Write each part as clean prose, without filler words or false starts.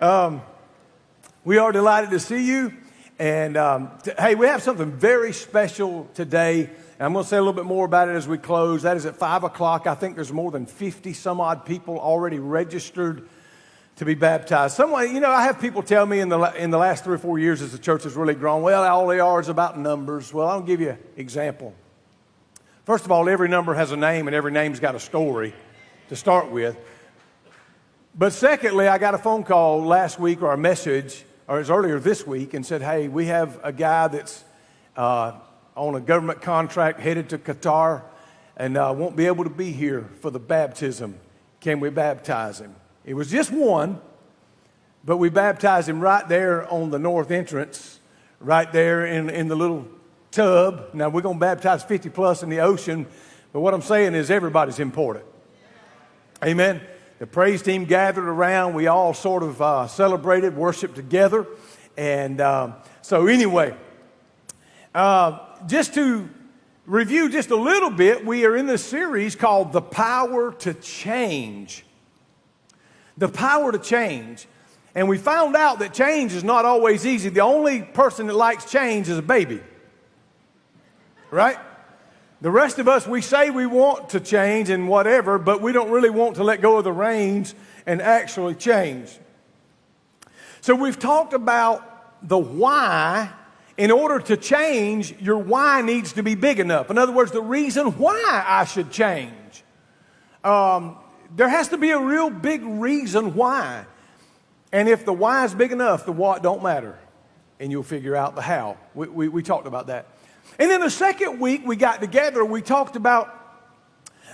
We are delighted to see you. And hey, we have something very special today. And I'm going to say a little bit more about it as we close. That is at 5 o'clock. I think there's more than 50 some odd people already registered to be baptized. Someone, I have people tell me in the last 3 or 4 years as the church has really grown, well, all they are is about numbers. Well, I'll give you an example. First of all, every number has a name and every name's got a story to start with. But secondly, I got a phone call last week or a message, or it was earlier this week, and said, hey, we have a guy that's on a government contract headed to Qatar and won't be able to be here for the baptism. Can we baptize him? It was just one, but we baptized him right there on the north entrance, right there in the little tub. Now, we're going to baptize 50 plus in the ocean, but what I'm saying is everybody's important. Amen. The praise team gathered around. We all sort of celebrated, worshiped together. And so anyway, just to review just a little bit, we are in this series called The Power to Change. The Power to Change. And we found out that change is not always easy. The only person that likes change is a baby. Right? The rest of us, we say we want to change and whatever, but we don't really want to let go of the reins and actually change. So we've talked about the why. In order to change, your why needs to be big enough. In other words, the reason why I should change. There has to be a real big reason why. And if the why is big enough, the what don't matter. And you'll figure out the how. We talked about that. And then the second week we got together, we talked about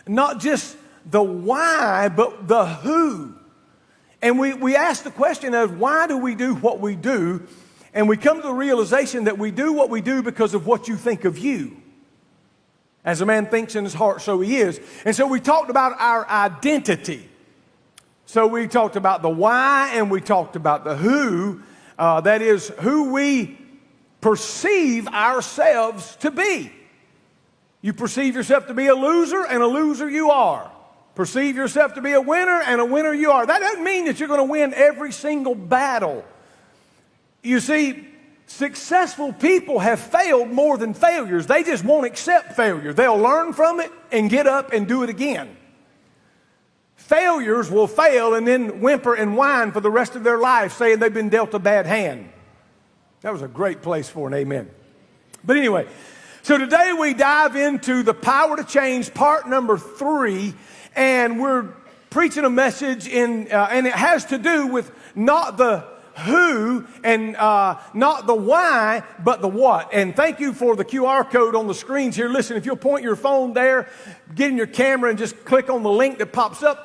not just the why, but the who. And we asked the question of why do we do what we do? And we come to the realization that we do what we do because of what you think of you. As a man thinks in his heart, so he is. And so we talked about our identity. So we talked about the why and we talked about the who. That is who we perceive ourselves to be. You perceive yourself to be a loser, and a loser you are. Perceive yourself to be a winner, and a winner you are. That doesn't mean that you're going to win every single battle. You see, successful people have failed more than failures. They just won't accept failure. They'll learn from it and get up and do it again. Failures will fail and then whimper and whine for the rest of their life, saying they've been dealt a bad hand. That was a great place for an amen. But anyway, so today we dive into the power to change, part number 3, and we're preaching a message and it has to do with not the who and not the why, but the what. And thank you for the QR code on the screens here. Listen, if you'll point your phone there, get in your camera and just click on the link that pops up,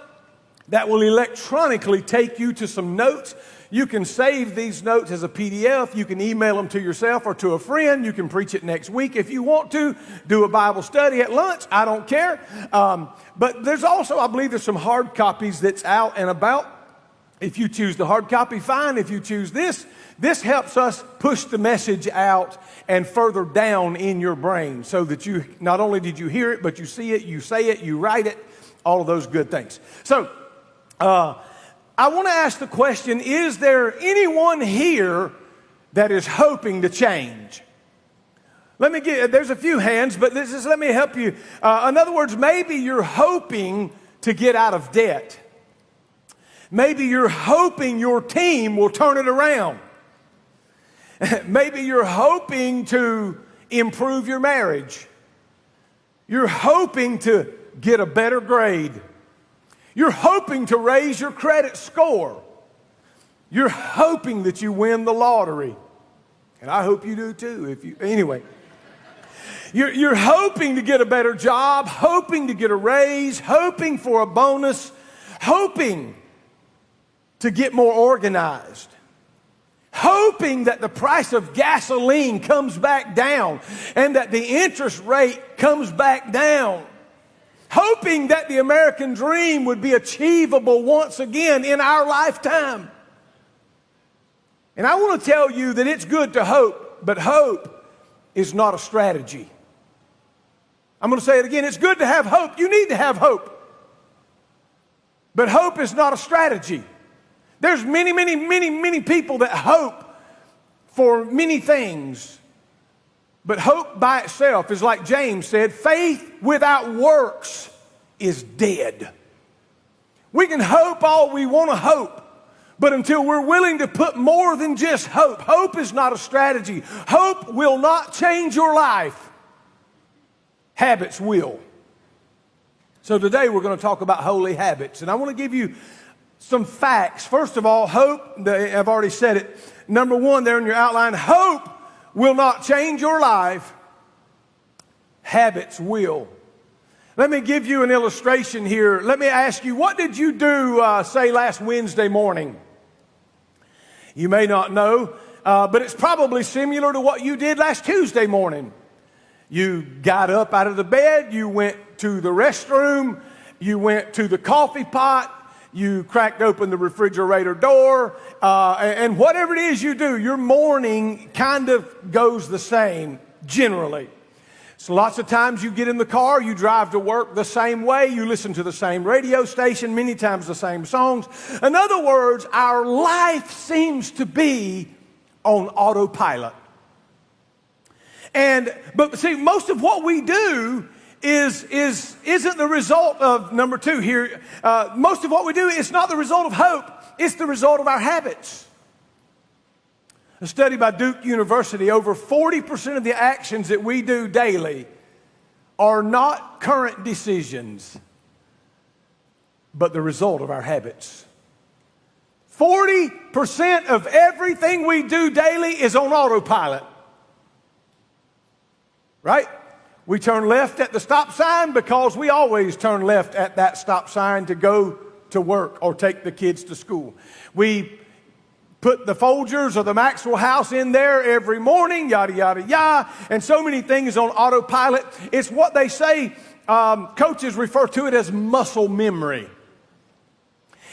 that will electronically take you to some notes. You can save these notes as a PDF. You can email them to yourself or to a friend. You can preach it next week if you want to. Do a Bible study at lunch. I don't care. But there's also, I believe, there's some hard copies that's out and about. If you choose the hard copy, fine. If you choose this helps us push the message out and further down in your brain so that you, not only did you hear it, but you see it, you say it, you write it, all of those good things. So, I want to ask the question, is there anyone here that is hoping to change? There's a few hands, but let me help you. In other words, maybe you're hoping to get out of debt. Maybe you're hoping your team will turn it around. Maybe you're hoping to improve your marriage. You're hoping to get a better grade. You're hoping to raise your credit score. You're hoping that you win the lottery. And I hope you do too. Anyway, you're hoping to get a better job, hoping to get a raise, hoping for a bonus, hoping to get more organized, hoping that the price of gasoline comes back down and that the interest rate comes back down. Hoping that the American dream would be achievable once again in our lifetime. And I want to tell you that it's good to hope, but hope is not a strategy. I'm going to say it again. It's good to have hope. You need to have hope. But hope is not a strategy. There's many, many, many, many people that hope for many things. But hope by itself is like James said, faith without works is dead. We can hope all we want to hope, but until we're willing to put more than just hope, hope is not a strategy. Hope will not change your life. Habits will. So today we're going to talk about holy habits, and I want to give you some facts. First of all, hope, I've already said it. Number one there in your outline, hope will not change your life. Habits will. Let me give you an illustration here. Let me ask you, what did you do, say, last Wednesday morning? You may not know, but it's probably similar to what you did last Tuesday morning. You got up out of the bed, you went to the restroom, you went to the coffee pot, you cracked open the refrigerator door, and whatever it is you do, your morning kind of goes the same, generally. So lots of times you get in the car, you drive to work the same way, you listen to the same radio station, many times the same songs. In other words, our life seems to be on autopilot. But see, most of what we do isn't the result of, number two here, most of what we do is not the result of hope, it's the result of our habits. A study by Duke University, over 40% of the actions that we do daily are not current decisions, but the result of our habits. 40% of everything we do daily is on autopilot. Right? We turn left at the stop sign because we always turn left at that stop sign to go to work or take the kids to school. We put the Folgers or the Maxwell House in there every morning, yada, yada, yada, and so many things on autopilot. It's what they say, coaches refer to it as muscle memory.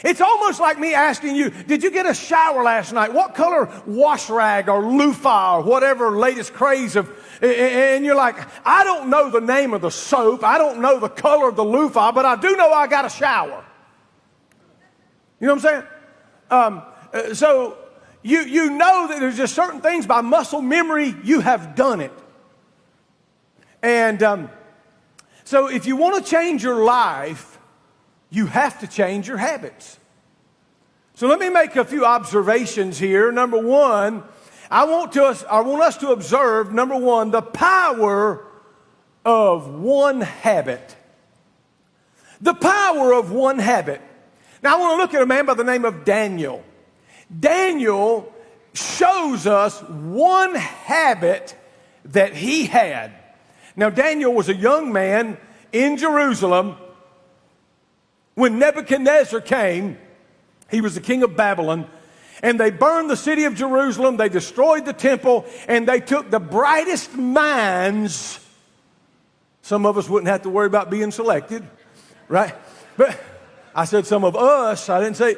It's almost like me asking you, did you get a shower last night? What color wash rag or loofah or whatever latest craze of, and you're like, I don't know the name of the soap. I don't know the color of the loofah, but I do know I got a shower. You know what I'm saying? So you know that there's just certain things by muscle memory, you have done it. And so if you want to change your life, you have to change your habits. So let me make a few observations here. Number one, I want us to observe, number one, the power of one habit. The power of one habit. Now I want to look at a man by the name of Daniel. Daniel shows us one habit that he had. Now Daniel was a young man in Jerusalem when Nebuchadnezzar came. He was the king of Babylon, and they burned the city of Jerusalem, they destroyed the temple, and they took the brightest minds. Some of us wouldn't have to worry about being selected, right? But I said some of us, I didn't say.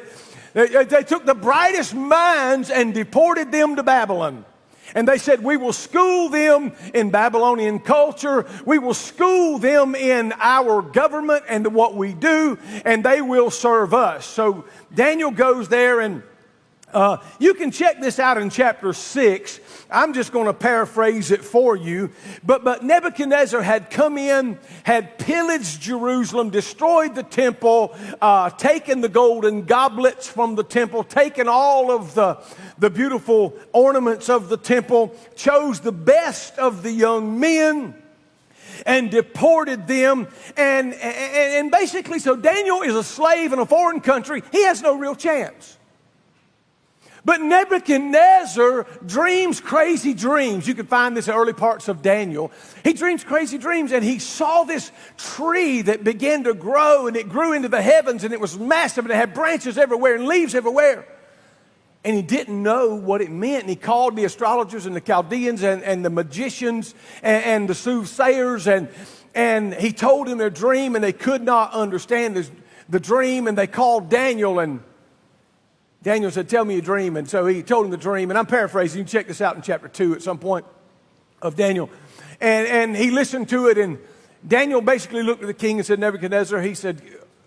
They took the brightest minds and deported them to Babylon. And they said, we will school them in Babylonian culture. We will school them in our government and what we do, and they will serve us. So Daniel goes there, and you can check this out in chapter 6. I'm just going to paraphrase it for you. But Nebuchadnezzar had come in, had pillaged Jerusalem, destroyed the temple, taken the golden goblets from the temple, taken all of the beautiful ornaments of the temple, chose the best of the young men, and deported them. And basically, so Daniel is a slave in a foreign country. He has no real chance. But Nebuchadnezzar dreams crazy dreams. You can find this in early parts of Daniel. He dreams crazy dreams, and he saw this tree that began to grow, and it grew into the heavens, and it was massive, and it had branches everywhere and leaves everywhere. And he didn't know what it meant, and he called the astrologers and the Chaldeans and the magicians and the soothsayers, and he told them their dream, and they could not understand the dream, and they called Daniel, and Daniel said, tell me your dream. And so he told him the dream. And I'm paraphrasing. You can check this out in chapter 2 at some point of Daniel. And he listened to it. And Daniel basically looked at the king and said, Nebuchadnezzar, he said,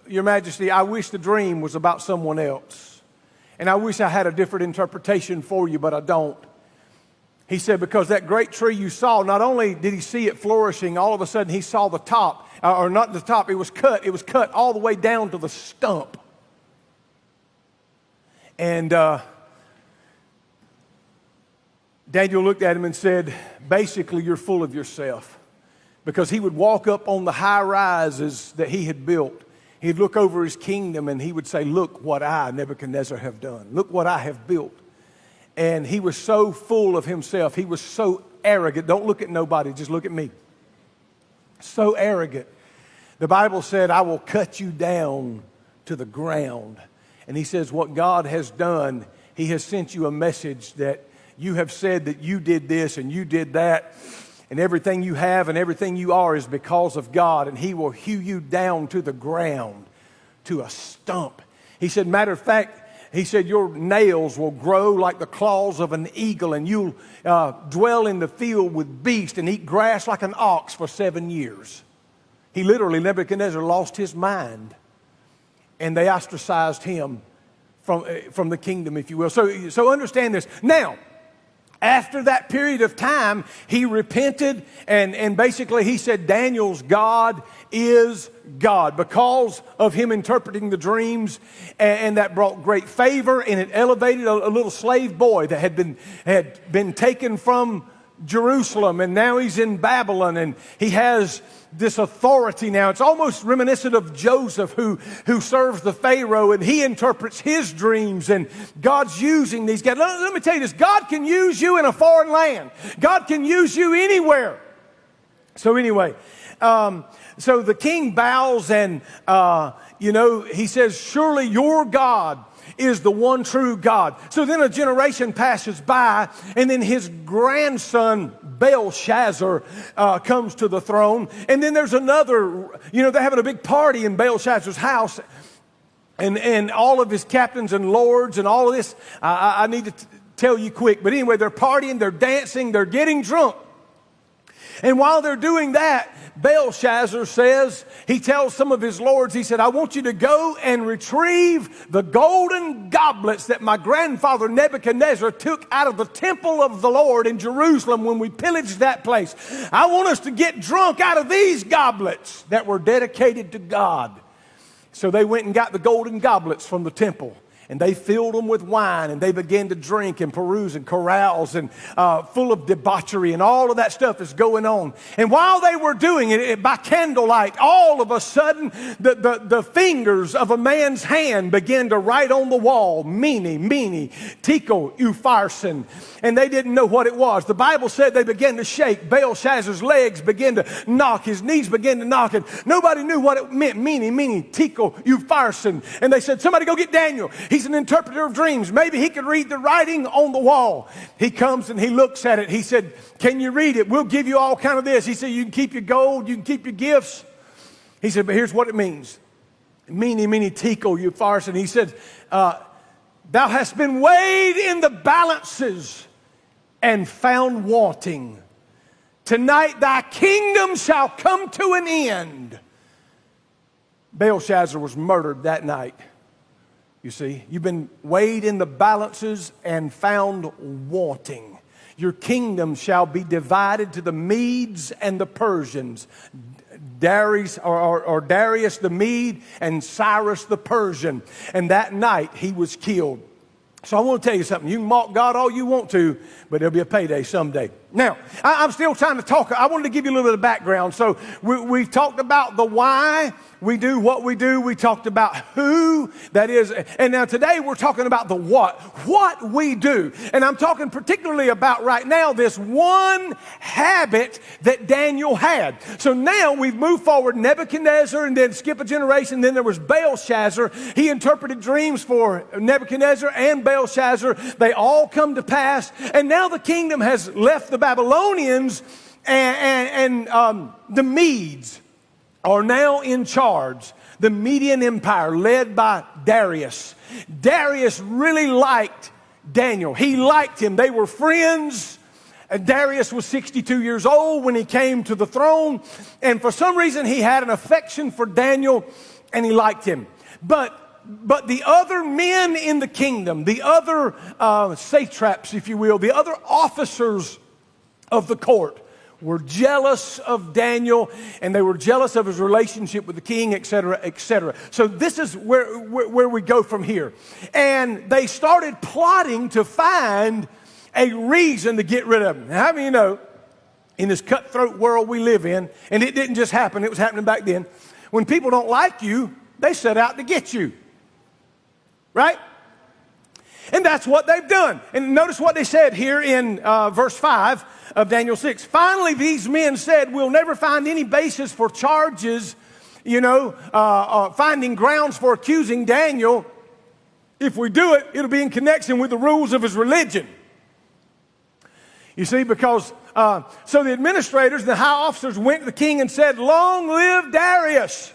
Your Majesty, I wish the dream was about someone else. And I wish I had a different interpretation for you, but I don't. He said, because that great tree you saw, not only did he see it flourishing, all of a sudden he saw the top, or not the top, it was cut all the way down to the stump. And Daniel looked at him and said, basically, you're full of yourself. Because he would walk up on the high rises that he had built. He'd look over his kingdom and he would say, look what I, Nebuchadnezzar, have done. Look what I have built. And he was so full of himself. He was so arrogant. Don't look at nobody, just look at me. So arrogant. The Bible said, I will cut you down to the ground. And he says, what God has done, he has sent you a message that you have said that you did this and you did that. And everything you have and everything you are is because of God. And he will hew you down to the ground, to a stump. He said, matter of fact, he said, your nails will grow like the claws of an eagle. And you'll dwell in the field with beasts and eat grass like an ox for 7 years. He literally, Nebuchadnezzar, lost his mind. And they ostracized him from the kingdom, if you will. So understand this. Now, after that period of time, he repented and basically he said Daniel's God is God because of him interpreting the dreams, and that brought great favor, and it elevated a little slave boy that had been taken from Jerusalem, and now he's in Babylon, and he has this authority now. It's almost reminiscent of Joseph who serves the Pharaoh, and he interprets his dreams, and God's using these guys. Let me tell you this, God can use you in a foreign land. God can use you anywhere. So anyway, so the king bows and, he says, surely your God is the one true God. So then a generation passes by, and then his grandson Belshazzar comes to the throne. And then there's another, they're having a big party in Belshazzar's house, and all of his captains and lords and all of this. I need to tell you quick, but anyway, they're partying, they're dancing, they're getting drunk. And while they're doing that, Belshazzar says, he tells some of his lords, he said, I want you to go and retrieve the golden goblets that my grandfather Nebuchadnezzar took out of the temple of the Lord in Jerusalem when we pillaged that place. I want us to get drunk out of these goblets that were dedicated to God. So they went and got the golden goblets from the temple. And they filled them with wine, and they began to drink and peruse and carouse and full of debauchery, and all of that stuff is going on. And while they were doing it by candlelight, all of a sudden the fingers of a man's hand began to write on the wall, Mene, Tekel, Upharsin. And they didn't know what it was. The Bible said they began to shake. Belshazzar's legs began to knock. His knees began to knock. And nobody knew what it meant. Mene, Tekel, Upharsin. And they said, somebody go get Daniel. He's an interpreter of dreams. Maybe he could read the writing on the wall. He comes and he looks at it. He said, can you read it? We'll give you all kind of this. He said, you can keep your gold. You can keep your gifts. He said, but here's what it means. Mene, Tekel, Upharsin. He said, thou hast been weighed in the balances and found wanting. Tonight thy kingdom shall come to an end. Belshazzar was murdered that night. You see, you've been weighed in the balances and found wanting. Your kingdom shall be divided to the Medes and the Persians. Darius the Mede and Cyrus the Persian. And that night he was killed. So I want to tell you something. You can mock God all you want to, but there'll be a payday someday. Now, I'm still trying to talk. I wanted to give you a little bit of background. So we've talked about the why we do what we do. We talked about who that is. And now today we're talking about the what we do. And I'm talking particularly about right now this one habit that Daniel had. So now we've moved forward, Nebuchadnezzar, and then skip a generation. Then there was Belshazzar. He interpreted dreams for Nebuchadnezzar and Belshazzar. They all come to pass. And now the kingdom has left the Babylonians, and the Medes are now in charge. The Median Empire led by Darius. Darius really liked Daniel. He liked him. They were friends. Darius was 62 years old when he came to the throne. And for some reason he had an affection for Daniel and he liked him. But but the other men in the kingdom, the other satraps, if you will, the other officers of the court were jealous of Daniel, and they were jealous of his relationship with the king, etc., etc. So this is where we go from here. And they started plotting to find a reason to get rid of him. Now, how many of you know, in this cutthroat world we live in, and it didn't just happen, it was happening back then, when people don't like you, they set out to get you. Right? And that's what they've done. And notice what they said here in verse 5 of Daniel 6. Finally, these men said, we'll never find any basis for charges, finding grounds for accusing Daniel. If we do it, it'll be in connection with the rules of his religion. You see, because, so the administrators and the high officers went to the king and said, long live Darius.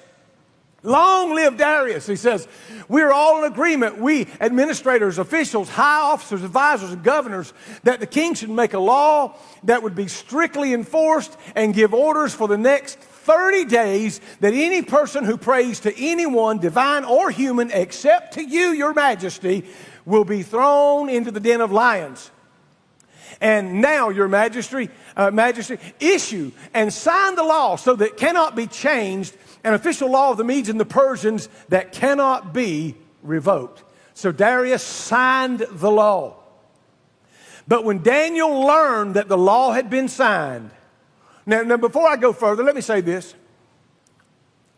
Long live Darius. He says, we're all in agreement, we administrators, officials, high officers, advisors, and governors, that the king should make a law that would be strictly enforced and give orders for the next 30 days that any person who prays to anyone, divine or human, except to you, your majesty, will be thrown into the den of lions. And now, your majesty, issue and sign the law so that it cannot be changed, an official law of the Medes and the Persians that cannot be revoked. So Darius signed the law. But when Daniel learned that the law had been signed, now before I go further, let me say this.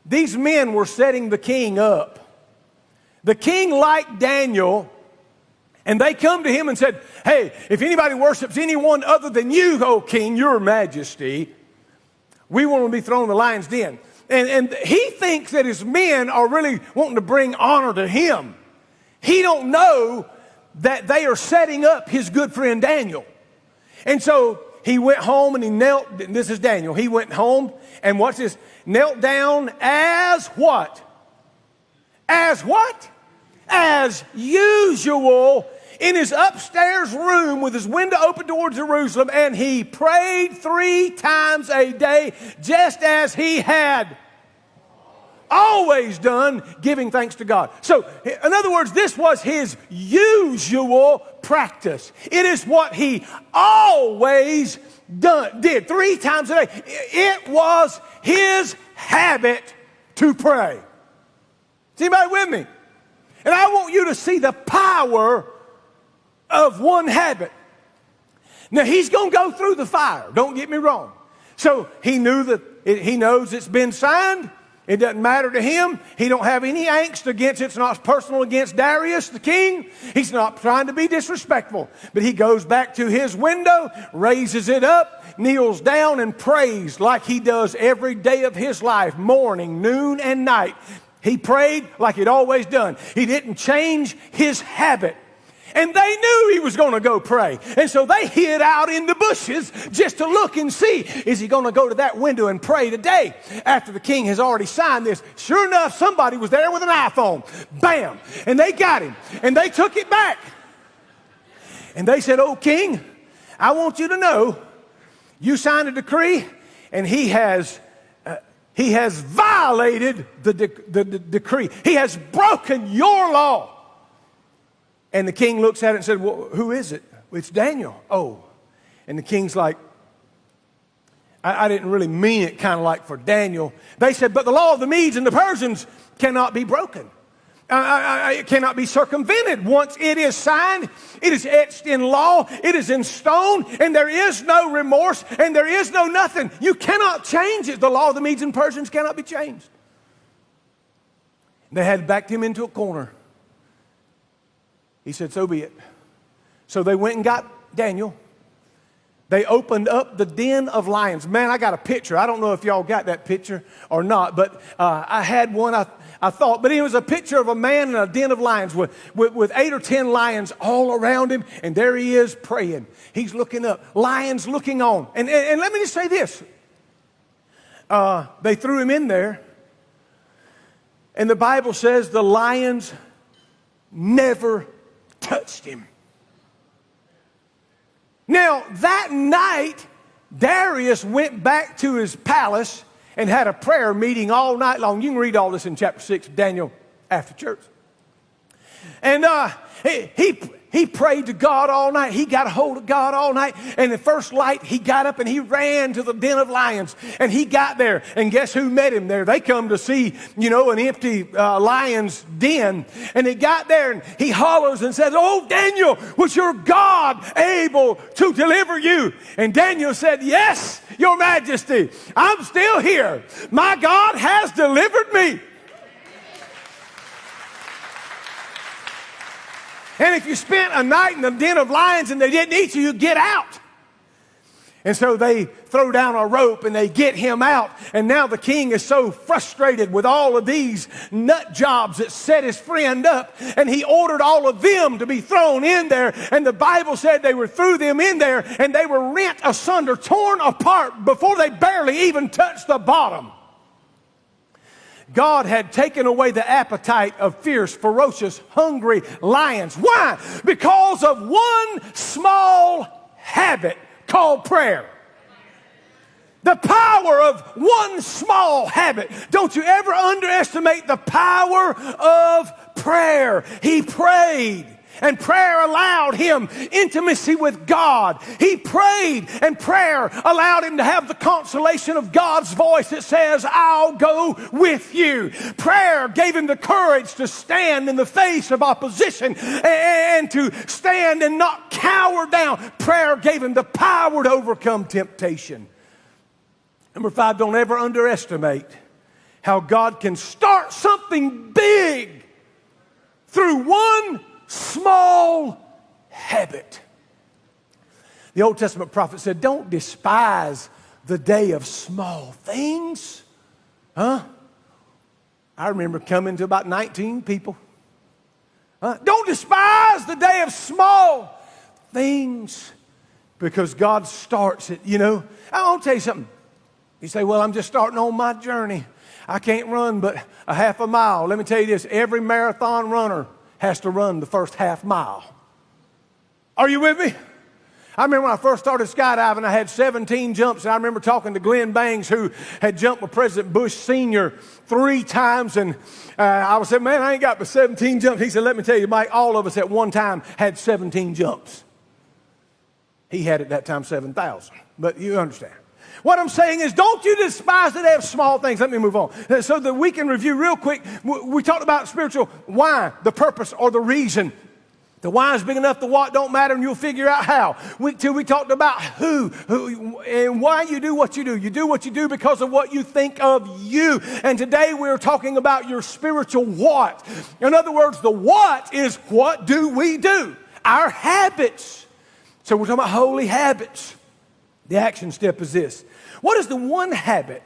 These men were setting the king up. The king liked Daniel, and they come to him and said, hey, if anybody worships anyone other than you, O king, your majesty, we want to be thrown in the lion's den. And he thinks that his men are really wanting to bring honor to him. He don't know that they are setting up his good friend Daniel. And so he went home and he knelt. This is Daniel. He went home and watch this. Knelt down as what? As what? As usual in his upstairs room with his window open towards Jerusalem, and he prayed 3 times a day, just as he had always done, giving thanks to God. So, in other words, this was his usual practice. It is what he always did 3 times a day. It was his habit to pray. Is anybody with me? And I want you to see the power of one habit. Now, he's going to go through the fire. Don't get me wrong. So he knows it's been signed. It doesn't matter to him. He don't have any angst against it. It's not personal against Darius, the king. He's not trying to be disrespectful. But he goes back to his window, raises it up, kneels down, and prays like he does every day of his life, morning, noon, and night. He prayed like he'd always done. He didn't change his habit. And they knew he was going to go pray. And so they hid out in the bushes just to look and see, is he going to go to that window and pray today after the king has already signed this? Sure enough, somebody was there with an iPhone. Bam! And they got him. And they took it back. And they said, oh, king, I want you to know you signed a decree and he has violated the decree. He has broken your law. And the king looks at it and said, well, who is it? It's Daniel. Oh. And the king's like, I didn't really mean it kind of like for Daniel. They said, but the law of the Medes and the Persians cannot be broken. It cannot be circumvented. Once it is signed, it is etched in law, it is in stone, and there is no remorse, and there is no nothing. You cannot change it. The law of the Medes and Persians cannot be changed. They had backed him into a corner. He said, so be it. So they went and got Daniel. They opened up the den of lions. Man, I got a picture. I don't know if y'all got that picture or not, but I had one, I thought. But it was a picture of a man in a den of lions with 8 or 10 lions all around him. And there he is praying. He's looking up. Lions looking on. And let me just say this. They threw him in there. And the Bible says the lions never touched him. Now, that night, Darius went back to his palace and had a prayer meeting all night long. You can read all this in chapter 6 of Daniel after church. And he prayed to God all night. He got a hold of God all night. And the first light, he got up and he ran to the den of lions. And he got there. And guess who met him there? They come to see, an empty lion's den. And he got there and he hollers and says, "Oh, Daniel, was your God able to deliver you?" And Daniel said, "Yes, your majesty. I'm still here. My God has delivered me." And if you spent a night in the den of lions and they didn't eat you, you get out. And so they throw down a rope and they get him out. And now the king is so frustrated with all of these nut jobs that set his friend up. And he ordered all of them to be thrown in there. And the Bible said they threw them in there and they were rent asunder, torn apart before they barely even touched the bottom. God had taken away the appetite of fierce, ferocious, hungry lions. Why? Because of one small habit called prayer. The power of one small habit. Don't you ever underestimate the power of prayer. He prayed. And prayer allowed him intimacy with God. He prayed, and prayer allowed him to have the consolation of God's voice that says, "I'll go with you." Prayer gave him the courage to stand in the face of opposition and to stand and not cower down. Prayer gave him the power to overcome temptation. Number 5, don't ever underestimate how God can start something big through one small habit. The Old Testament prophet said, "Don't despise the day of small things." I remember coming to about 19 people. Don't despise the day of small things, because God starts it, I want to tell you something. You say, "Well, I'm just starting on my journey. I can't run but a half a mile." Let me tell you this, every marathon runner has to run the first half mile. Are you with me? I remember when I first started skydiving, I had 17 jumps, and I remember talking to Glenn Bangs, who had jumped with President Bush Sr. 3 times, and I was saying, "Man, I ain't got but 17 jumps." He said, "Let me tell you, Mike, all of us at one time had 17 jumps. He had at that time 7,000, but you understand. What I'm saying is, don't you despise the day of small things. Let me move on. So that we can review real quick. We talked about spiritual why, the purpose or the reason. The why is big enough, the what don't matter, and you'll figure out how. Till we talked about who and why you do what you do. You do what you do because of what you think of you. And today we're talking about your spiritual what. In other words, the what is what do we do? Our habits. So we're talking about holy habits. The action step is this. What is the one habit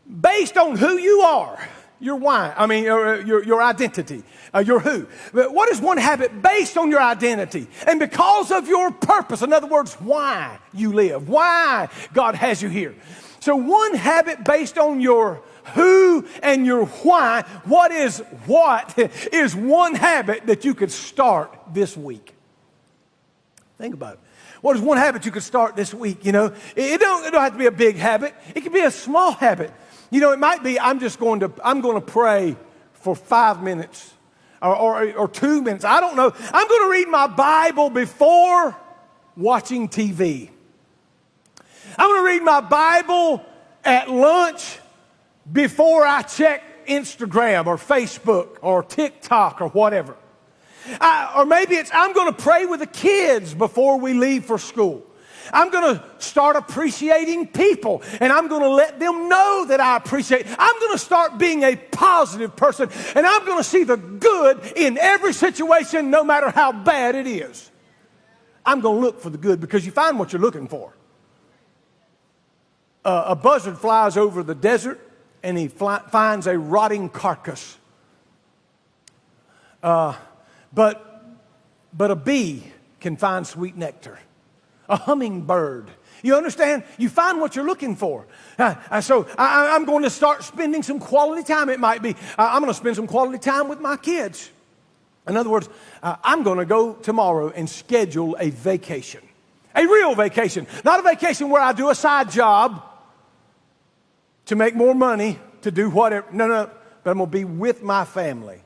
based on who you are, your why, your identity, your who? But what is one habit based on your identity and because of your purpose? In other words, why you live, why God has you here. So one habit based on your who and your why. What is one habit that you could start this week? Think about it. What is one habit you could start this week? It don't have to be a big habit. It can be a small habit. It might be I'm going to pray for 5 minutes or 2 minutes. I don't know. I'm going to read my Bible before watching TV. I'm going to read my Bible at lunch before I check Instagram or Facebook or TikTok or whatever. Or maybe I'm going to pray with the kids before we leave for school. I'm going to start appreciating people, and I'm going to let them know that I appreciate. I'm going to start being a positive person, and I'm going to see the good in every situation, no matter how bad it is. I'm going to look for the good, because you find what you're looking for. A buzzard flies over the desert, and he finds a rotting carcass. But a bee can find sweet nectar. A hummingbird. You understand? You find what you're looking for. So I'm going to start spending some quality time. It might be, I'm going to spend some quality time with my kids. In other words, I'm going to go tomorrow and schedule a vacation. A real vacation. Not a vacation where I do a side job to make more money, to do whatever. No. But I'm going to be with my family.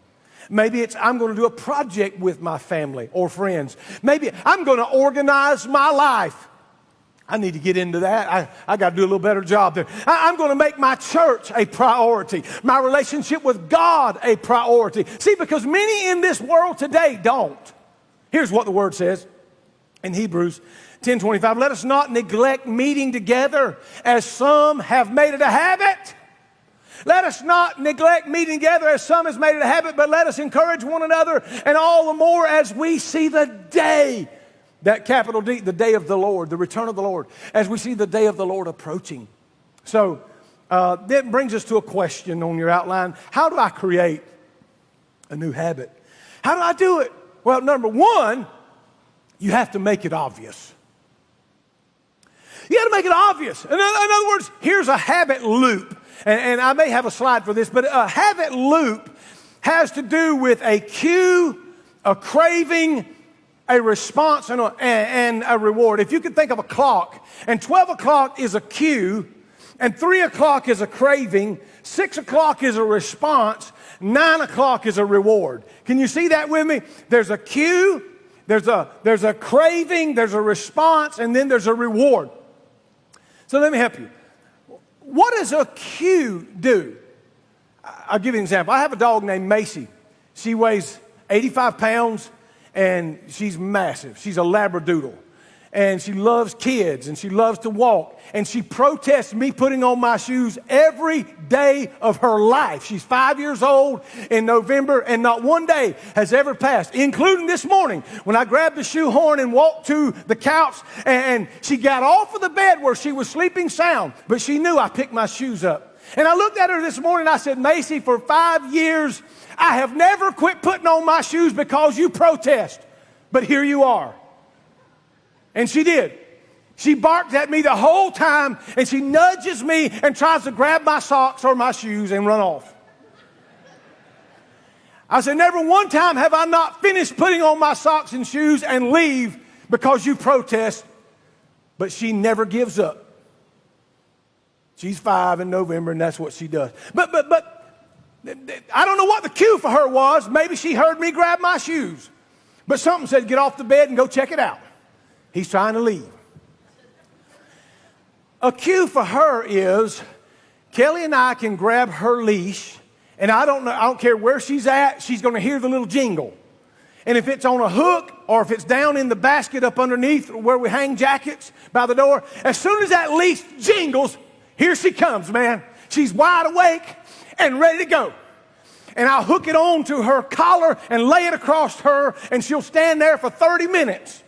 Maybe it's I'm going to do a project with my family or friends. Maybe I'm going to organize my life. I need to get into that. I got to do a little better job there. I'm going to make my church a priority. My relationship with God a priority. See, because many in this world today don't. Here's what the Word says in Hebrews 10:25. Let us not neglect meeting together as some have made it a habit. Let us not neglect meeting together as some has made it a habit, but let us encourage one another, and all the more as we see the day, that capital D, the day of the Lord, the return of the Lord, as we see the day of the Lord approaching. So that brings us to a question on your outline. How do I create a new habit? How do I do it? Well, number one, you have to make it obvious. You got to make it obvious. In other words, here's a habit loop. And I may have a slide for this, but a habit loop has to do with a cue, a craving, a response, and a reward. If you could think of a clock, and 12 o'clock is a cue, and 3 o'clock is a craving, 6 o'clock is a response, 9 o'clock is a reward. Can you see that with me? There's a cue, there's a craving, there's a response, and then there's a reward. So let me help you. What does a cue do? I'll give you an example. I have a dog named Macy. She weighs 85 pounds, and she's massive. She's a Labradoodle. And she loves kids, and she loves to walk. And she protests me putting on my shoes every day of her life. She's 5 years old in November, and not one day has ever passed, including this morning when I grabbed the shoehorn and walked to the couch, and she got off of the bed where she was sleeping sound, but she knew I picked my shoes up. And I looked at her this morning, and I said, Macy, for 5 years, I have never quit putting on my shoes because you protest, but here you are. And she did. She barked at me the whole time, and she nudges me and tries to grab my socks or my shoes and run off. I said, never one time have I not finished putting on my socks and shoes and leave because you protest, but she never gives up. She's 5 in November, and that's what she does. But I don't know what the cue for her was. Maybe she heard me grab my shoes. But something said, get off the bed and go check it out. He's trying to leave. A cue for her is Kelly and I can grab her leash, and I don't care where she's at, she's going to hear the little jingle. And if it's on a hook or if it's down in the basket up underneath where we hang jackets by the door, as soon as that leash jingles, here she comes, man. She's wide awake and ready to go. And I'll hook it on to her collar and lay it across her, and she'll stand there for 30 minutes.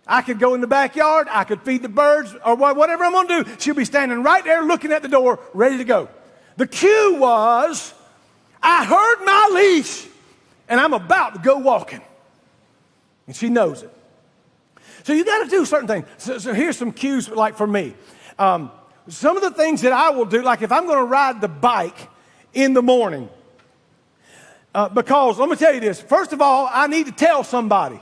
I could go in the backyard, I could feed the birds, or whatever I'm going to do. She'll be standing right there looking at the door, ready to go. The cue was, I heard my leash, and I'm about to go walking. And she knows it. So you got to do certain things. So here's some cues, like for me. Some of the things that I will do, like if I'm going to ride the bike in the morning, because let me tell you this. First of all, I need to tell somebody.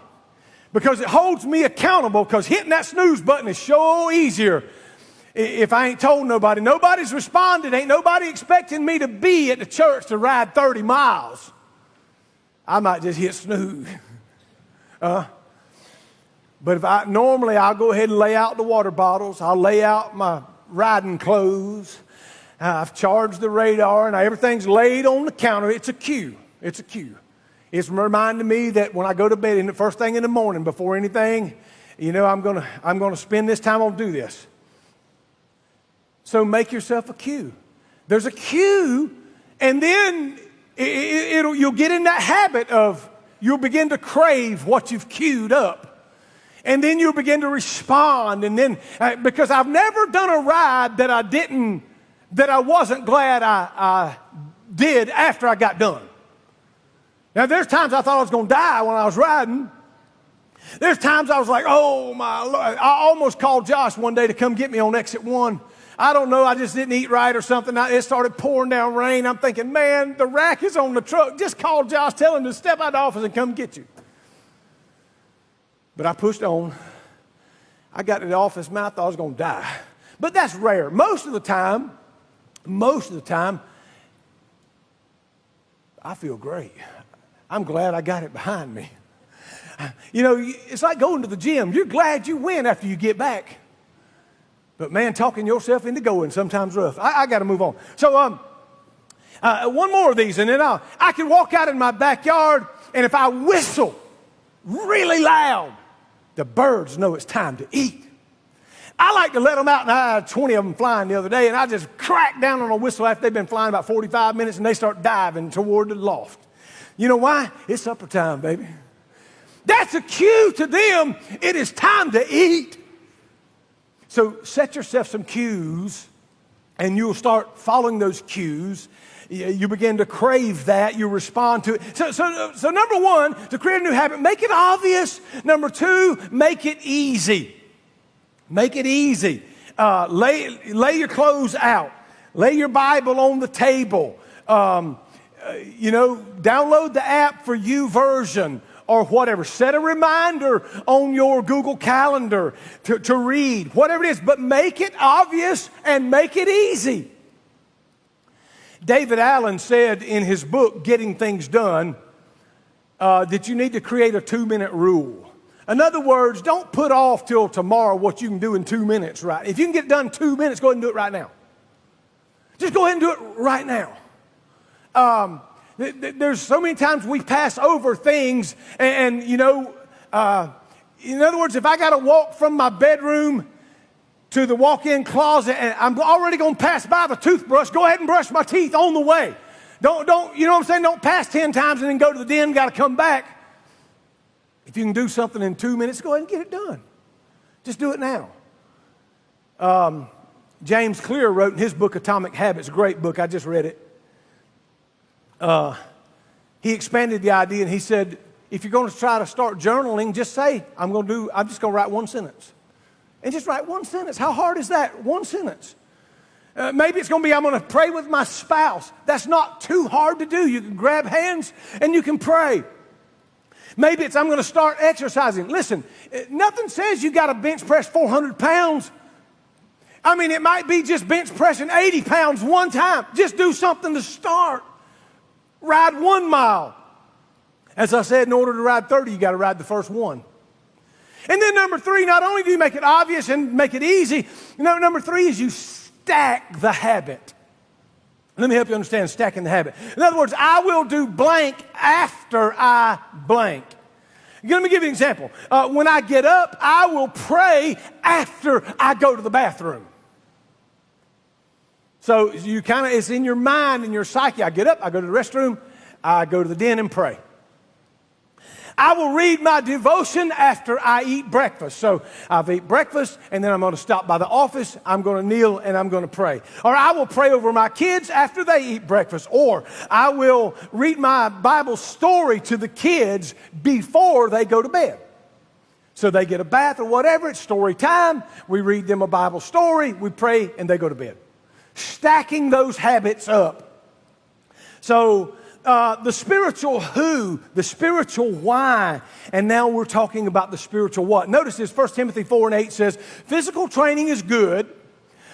Because it holds me accountable, because hitting that snooze button is so easier if I ain't told nobody. Nobody's responded. Ain't nobody expecting me to be at the church to ride 30 miles. I might just hit snooze. But normally I'll go ahead and lay out the water bottles. I'll lay out my riding clothes. I've charged the radar, and everything's laid on the counter. It's a cue. It's a cue. It's reminding me that when I go to bed in the first thing in the morning, before anything, I'm gonna spend this time on do this. So make yourself a cue. There's a cue, and then you'll get in that habit of you'll begin to crave what you've queued up, and then you'll begin to respond. And then because I've never done a ride that I wasn't glad I did after I got done. Now, there's times I thought I was going to die when I was riding. There's times I was like, oh, my Lord. I almost called Josh one day to come get me on exit 1. I don't know. I just didn't eat right or something. It started pouring down rain. I'm thinking, man, the rack is on the truck. Just call Josh. Tell him to step out of the office and come get you. But I pushed on. I got to the office, man. I thought I was going to die. But that's rare. Most of the time, I feel great. I'm glad I got it behind me. You know, it's like going to the gym. You're glad you win after you get back. But man, talking yourself into going sometimes rough. I got to move on. So one more of these, and then I can walk out in my backyard, and if I whistle really loud, the birds know it's time to eat. I like to let them out, and I had 20 of them flying the other day, and I just crack down on a whistle after they've been flying about 45 minutes, and they start diving toward the loft. You know why? It's supper time, baby. That's a cue to them. It is time to eat. So set yourself some cues, and you'll start following those cues. You begin to crave that. You respond to it. So number one, to create a new habit, make it obvious. Number two, make it easy. Make it easy. Lay your clothes out. Lay your Bible on the table. Download the app for YouVersion or whatever. Set a reminder on your Google Calendar to read, whatever it is. But make it obvious and make it easy. David Allen said in his book, Getting Things Done, that you need to create a 2-minute rule. In other words, don't put off till tomorrow what you can do in 2 minutes, right? If you can get it done in 2 minutes, go ahead and do it right now. Just go ahead and do it right now. There's so many times we pass over things and in other words, if I got to walk from my bedroom to the walk-in closet and I'm already going to pass by the toothbrush, go ahead and brush my teeth on the way. Don't, you know what I'm saying? Don't pass 10 times and then go to the den, got to come back. If you can do something in 2 minutes, go ahead and get it done. Just do it now. James Clear wrote in his book, Atomic Habits, a great book, I just read it. He expanded the idea and he said, if you're going to try to start journaling, just say, I'm just going to write one sentence. And just write one sentence. How hard is that? One sentence. Maybe it's going to be, I'm going to pray with my spouse. That's not too hard to do. You can grab hands and you can pray. Maybe it's, I'm going to start exercising. Listen, nothing says you got to bench press 400 pounds. I mean, it might be just bench pressing 80 pounds one time. Just do something to start. Ride 1 mile. As I said, in order to ride 30, you got to ride the first one. And then number three, not only do you make it obvious and make it easy, number three is you stack the habit. Let me help you understand stacking the habit. In other words, I will do blank after I blank. Let me give you an example. When I get up, I will pray after I go to the bathroom. So it's in your mind, in your psyche. I get up, I go to the restroom, I go to the den and pray. I will read my devotion after I eat breakfast. So I've eaten breakfast, and then I'm going to stop by the office. I'm going to kneel, and I'm going to pray. Or I will pray over my kids after they eat breakfast. Or I will read my Bible story to the kids before they go to bed. So they get a bath or whatever. It's story time. We read them a Bible story. We pray, and they go to bed. Stacking those habits up. So the spiritual who, the spiritual why, and now we're talking about the spiritual what. Notice this, 1 Timothy 4:8 says, physical training is good,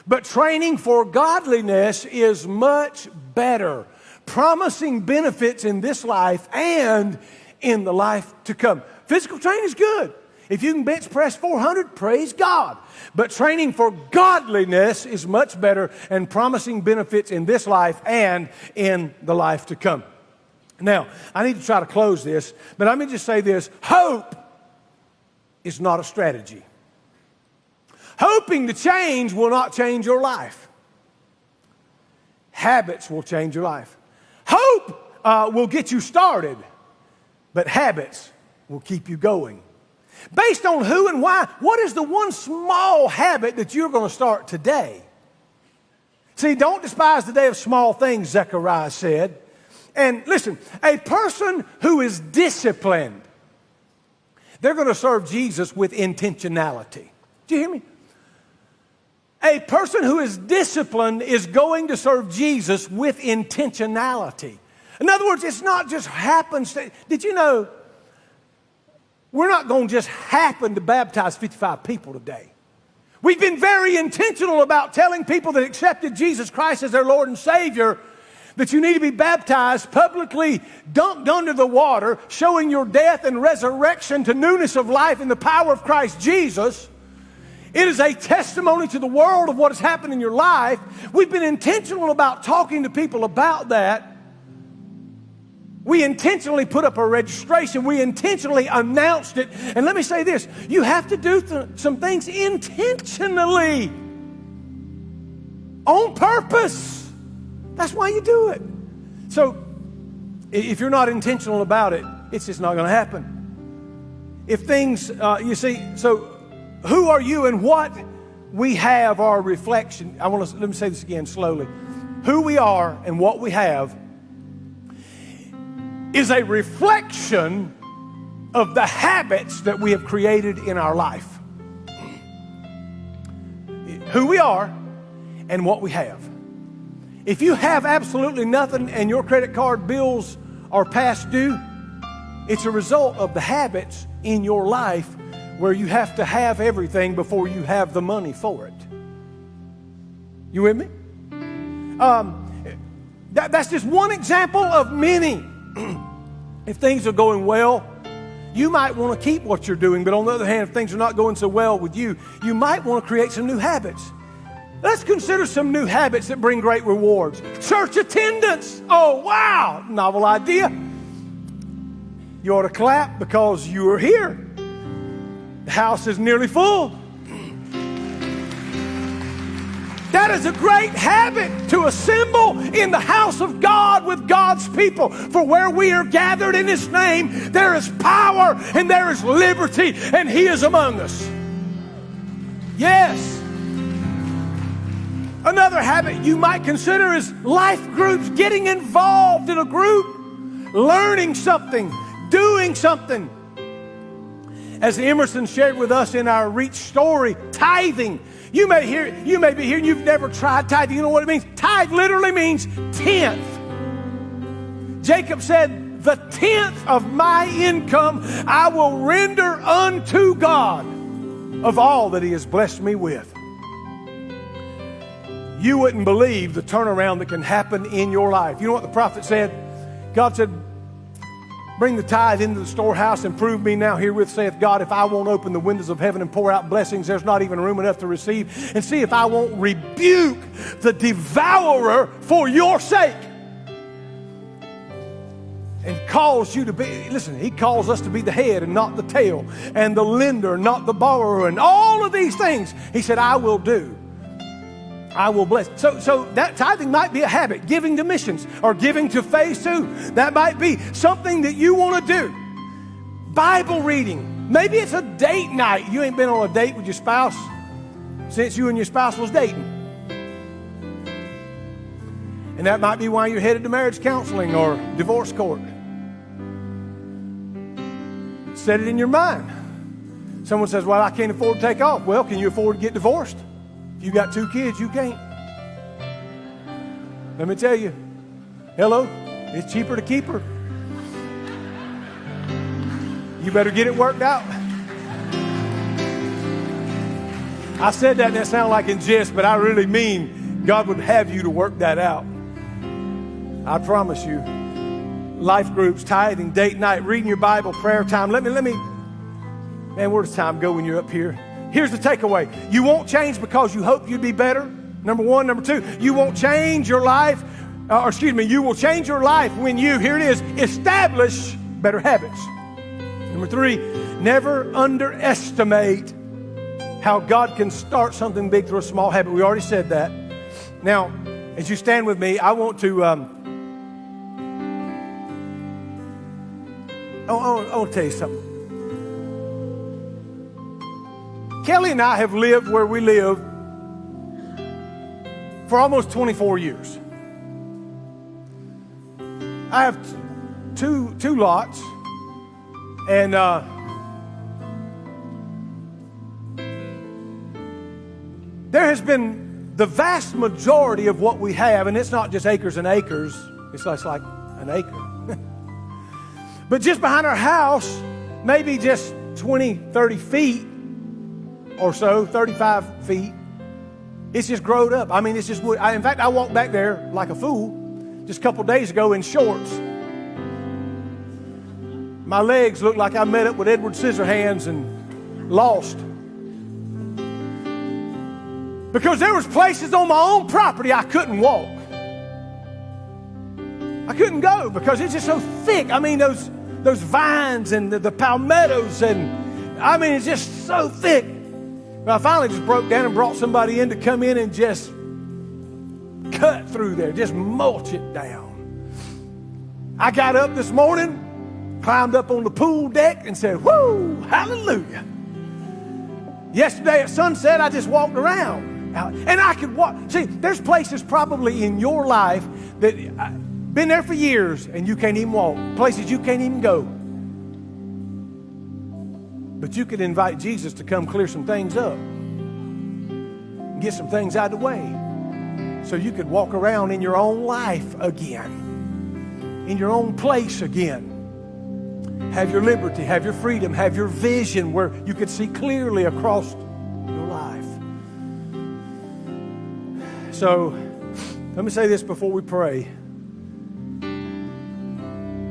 but training for godliness is much better, promising benefits in this life and in the life to come. Physical training is good. If you can bench press 400, praise God. But training for godliness is much better and promising benefits in this life and in the life to come. Now, I need to try to close this, but let me just say this. Hope is not a strategy. Hoping to change will not change your life. Habits will change your life. Hope will get you started, but habits will keep you going. Based on who and why, what is the one small habit that you're going to start today? See, don't despise the day of small things, Zechariah said. And listen, a person who is disciplined, they're going to serve Jesus with intentionality. Do you hear me? A person who is disciplined is going to serve Jesus with intentionality. In other words, it's not just happenstance. Did you know we're not going to just happen to baptize 55 people today? We've been very intentional about telling people that accepted Jesus Christ as their Lord and Savior that you need to be baptized, publicly dunked under the water, showing your death and resurrection to newness of life in the power of Christ Jesus. It is a testimony to the world of what has happened in your life. We've been intentional about talking to people about that. We intentionally put up a registration. We intentionally announced it. And let me say this, you have to do some things intentionally, on purpose. That's why you do it. So if you're not intentional about it, it's just not going to happen. If things, you see, so who are you and what we have are a reflection. Let me say this again slowly. Who we are and what we have is a reflection of the habits that we have created in our life. Who we are and what we have. If you have absolutely nothing and your credit card bills are past due, it's a result of the habits in your life where you have to have everything before you have the money for it. You with me? That's just one example of many. If things are going well, you might want to keep what you're doing, but on the other hand, if things are not going so well with you, you might want to create some new habits. Let's consider some new habits that bring great rewards. Church attendance. Oh, wow. Novel idea. You ought to clap because you are here. The house is nearly full. That is a great habit to assemble in the house of God with God's people. For where we are gathered in His name, there is power and there is liberty, and He is among us. Yes. Another habit you might consider is life groups, getting involved in a group, learning something, doing something. As Emerson shared with us in our Reach story, tithing. You may be here and you've never tried tithing. You know what it means? Tithe literally means tenth. Jacob said, the tenth of my income I will render unto God of all that He has blessed me with. You wouldn't believe the turnaround that can happen in your life. You know what the prophet said? God said, bring the tithe into the storehouse and prove me now herewith, saith God, if I won't open the windows of heaven and pour out blessings, there's not even room enough to receive. And see if I won't rebuke the devourer for your sake. And calls you to be, listen, He calls us to be the head and not the tail, and the lender, not the borrower, and all of these things. He said, I will do. I will bless. So that tithing might be a habit. Giving to missions or giving to phase 2. That might be something that you want to do. Bible reading. Maybe it's a date night. You ain't been on a date with your spouse since you and your spouse was dating. And that might be why you're headed to marriage counseling or divorce court. Set it in your mind. Someone says, well, I can't afford to take off. Well, can you afford to get divorced? If you got 2 kids, you can't. Let me tell you, hello, it's cheaper to keep her. You better get it worked out. I said that and that sounded like in jest, but I really mean God would have you to work that out. I promise you. Life groups, tithing, date night, reading your Bible, prayer time. Let me, man, where does time go when you're up here? Here's the takeaway. You won't change because you hope you'd be better. Number one. Number two, you won't change your life, you will change your life when you, here it is, establish better habits. Number 3, never underestimate how God can start something big through a small habit. We already said that. Now, as you stand with me, I want to, I want to tell you something. Kelly and I have lived where we live for almost 24 years. I have two lots, and there has been the vast majority of what we have, and it's not just acres and acres, it's like an acre. But just behind our house, maybe just 20, 30 feet or so, 35 feet, it's just growed up. I mean, it's just wood. In fact, I walked back there like a fool just a couple days ago in shorts. My legs looked like I met up with Edward Scissorhands and lost. Because there was places on my own property I couldn't walk. I couldn't go because it's just so thick. I mean, those vines and the palmettos, and I mean, it's just so thick. But I finally just broke down and brought somebody in to come in and just cut through there, just mulch it down. I got up this morning, climbed up on the pool deck and said, whoo, hallelujah. Yesterday at sunset, I just walked around. And I could walk. See, there's places probably in your life that I've been there for years and you can't even walk. Places you can't even go. But you could invite Jesus to come clear some things up. Get some things out of the way. So you could walk around in your own life again. In your own place again. Have your liberty, have your freedom, have your vision where you could see clearly across your life. So, let me say this before we pray.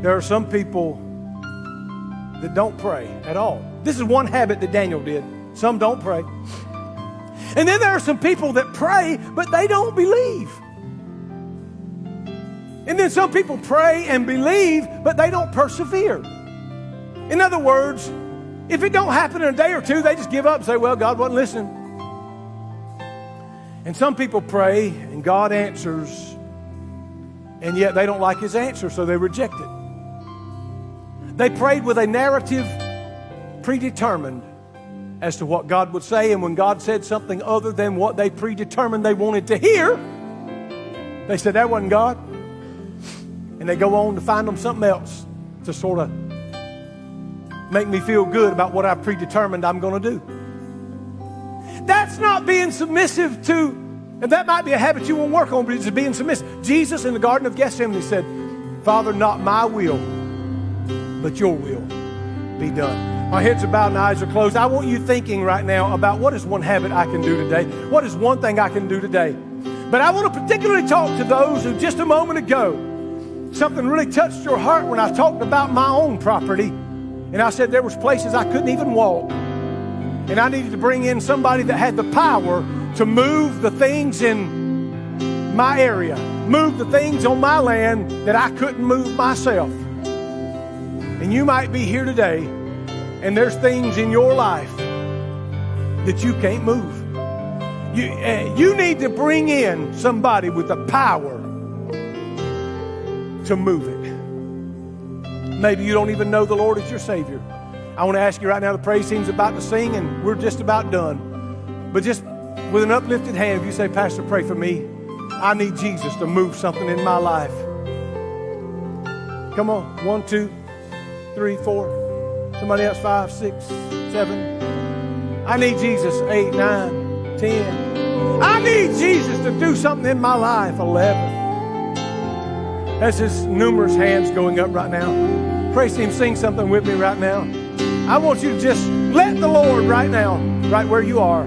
There are some people that don't pray at all. This is one habit that Daniel did. Some don't pray. And then there are some people that pray, but they don't believe. And then some people pray and believe, but they don't persevere. In other words, if it don't happen in a day or two, they just give up and say, well, God wasn't listening. And some people pray and God answers, and yet they don't like His answer, so they reject it. They prayed with a narrative predetermined as to what God would say, and when God said something other than what they predetermined they wanted to hear, they said, that wasn't God. And they go on to find them something else to sort of make me feel good about what I predetermined I'm going to do. That's not being submissive to, and that might be a habit you won't work on, but it's being submissive. Jesus in the Garden of Gethsemane said, Father, not my will, but your will be done. My heads are bowed and eyes are closed. I want you thinking right now about what is one habit I can do today? What is one thing I can do today? But I want to particularly talk to those who just a moment ago, something really touched your heart when I talked about my own property. And I said there was places I couldn't even walk. And I needed to bring in somebody that had the power to move the things in my area, move the things on my land that I couldn't move myself. And you might be here today, and there's things in your life that you can't move. You need to bring in somebody with the power to move it. Maybe you don't even know the Lord as your Savior. I want to ask you right now, the praise team's about to sing and we're just about done. But just with an uplifted hand, if you say, Pastor, pray for me. I need Jesus to move something in my life. Come on. 1, 2, 3, 4. Somebody else, 5, 6, 7. I need Jesus. 8, 9, 10. I need Jesus to do something in my life. 11. That's just numerous hands going up right now. Praise team, sing something with me right now. I want you to just let the Lord right now, right where you are,